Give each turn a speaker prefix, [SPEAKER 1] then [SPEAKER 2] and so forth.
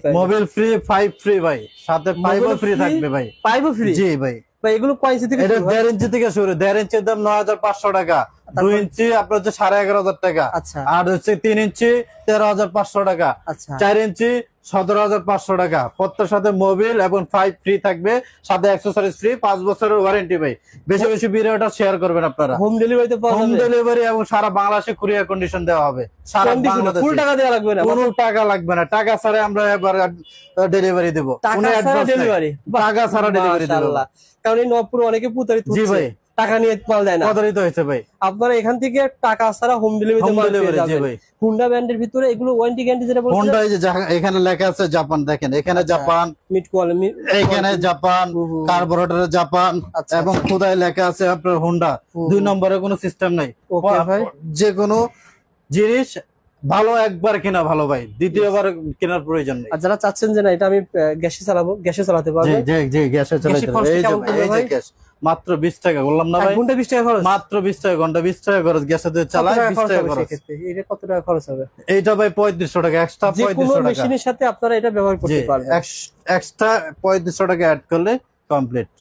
[SPEAKER 1] Mobile free, 5 free ভাই, সাথে 5ও free থাকবে ভাই।
[SPEAKER 2] 5ও ফ্রি?
[SPEAKER 1] জি ভাই।
[SPEAKER 2] ভাই এগুলো কয় ইঞ্চি থেকে
[SPEAKER 1] এটা
[SPEAKER 2] শুরু হয়?
[SPEAKER 1] 1.5 ইঞ্চি থেকে শুরু। 1.5 ইঞ্চির দাম 9500 টাকা। 2 ইঞ্চি আপনার হচ্ছে 11,500 টাকা।
[SPEAKER 2] আচ্ছা
[SPEAKER 1] আর হচ্ছে 3 ইঞ্চি 13,500 টাকা।
[SPEAKER 2] আচ্ছা
[SPEAKER 1] 4 ইঞ্চি 17,500 টাকা। প্রত্যেক সাথে মোবাইল এবং 5 ফ্রি থাকবে, সাথে অ্যাক্সেসরিজ ফ্রি, 5 বছরের ওয়ারেন্টি ভাই। বেশি বেশি ভিডিওটা শেয়ার করবেন আপনারা।
[SPEAKER 2] হোম ডেলিভারিতে পাওয়া
[SPEAKER 1] হোম
[SPEAKER 2] যাবে?
[SPEAKER 1] ডেলিভারি এবং সারা বাংলাদেশে কুরিয়ার কন্ডিশন দেওয়া হবে। সারা বাংলাদেশে
[SPEAKER 2] ফুল টাকা দেওয়া লাগবে না?
[SPEAKER 1] কোনো টাকা লাগবে না। টাকা ছাড়া আমরা এবার ডেলিভারি দেব। কোনো
[SPEAKER 2] টাকা ছাড়া
[SPEAKER 1] অ্যাডভান্স নেই।
[SPEAKER 2] ডেলিভারি?
[SPEAKER 1] টাকা ছাড়া ডেলিভারি দেব।
[SPEAKER 2] মাশাআল্লাহ। কারণ এই নবপুরে অনেকে প্রতারিত
[SPEAKER 1] জি
[SPEAKER 2] হচ্ছে,
[SPEAKER 1] ভাই।
[SPEAKER 2] টাকা নিয়ে মাল দেয় না।
[SPEAKER 1] প্রতারিত হয়েছে ভাই।
[SPEAKER 2] আপনারা এখান থেকে টাকা ছাড়া হোম ডেলিভারিতে
[SPEAKER 1] হোম
[SPEAKER 2] মাল পেয়ে
[SPEAKER 1] ডেলিভারি, জি
[SPEAKER 2] যাবেন।
[SPEAKER 1] ভাই।
[SPEAKER 2] হুন্ডা ব্র্যান্ডের ভিতরে এগুলো ওয়ারেন্টি গ্যারান্টি যেটা বলছেন,
[SPEAKER 1] হোন্ডা এই যে এখানে লেখা আছে জাপান, দেখেন এখানে জাপান,
[SPEAKER 2] মিড কোয়ালিটি,
[SPEAKER 1] এখানে জাপান, কার্বোরেটরে জাপান,
[SPEAKER 2] আচ্ছা,
[SPEAKER 1] এবং খোদায় লেখা আছে আপনার হোন্ডা। 2 নম্বরে কোনো সিস্টেম নাই।
[SPEAKER 2] ওকে ভাই।
[SPEAKER 1] যে কোনো জিনিস ভালো একবার কিনা ভালো ভাই, দ্বিতীয়বার কেনার প্রয়োজন নেই।
[SPEAKER 2] আর যারা চাচ্ছেন যে না এটা আমি গ্যাসে চালাবো, গ্যাসে চালাতে
[SPEAKER 1] জি
[SPEAKER 2] পারবো,
[SPEAKER 1] জি জি, গ্যাসে চালাতে
[SPEAKER 2] গ্যাসের
[SPEAKER 1] হবে।
[SPEAKER 2] খরচটা
[SPEAKER 1] এই যে
[SPEAKER 2] কেমন পড়বে
[SPEAKER 1] এই যে
[SPEAKER 2] ভাই?
[SPEAKER 1] গ্যাস মাত্র 20 টাকা বললাম না
[SPEAKER 2] এক
[SPEAKER 1] ভাই,
[SPEAKER 2] ঘন্টা 20 টাকা খরচ?
[SPEAKER 1] মাত্র 20 টাকা ঘন্টা, 20 টাকা খরচ। গ্যাসে দিয়ে
[SPEAKER 2] কত
[SPEAKER 1] চালায়
[SPEAKER 2] টাকা
[SPEAKER 1] 20
[SPEAKER 2] খরচ
[SPEAKER 1] টাকা
[SPEAKER 2] হবে
[SPEAKER 1] খরচ।
[SPEAKER 2] সেক্ষেত্রে? এটা কত টাকা খরচ হবে?
[SPEAKER 1] এইটা ভাই 3500 টাকা, এক্সট্রা
[SPEAKER 2] যে কোনো
[SPEAKER 1] 3500 টাকা।
[SPEAKER 2] মেশিনের সাথে আপনারা এটা ব্যবহার
[SPEAKER 1] জি,
[SPEAKER 2] করতে পারবেন।
[SPEAKER 1] এক্সট্রা 3500 টাকা অ্যাড করলে কমপ্লিট।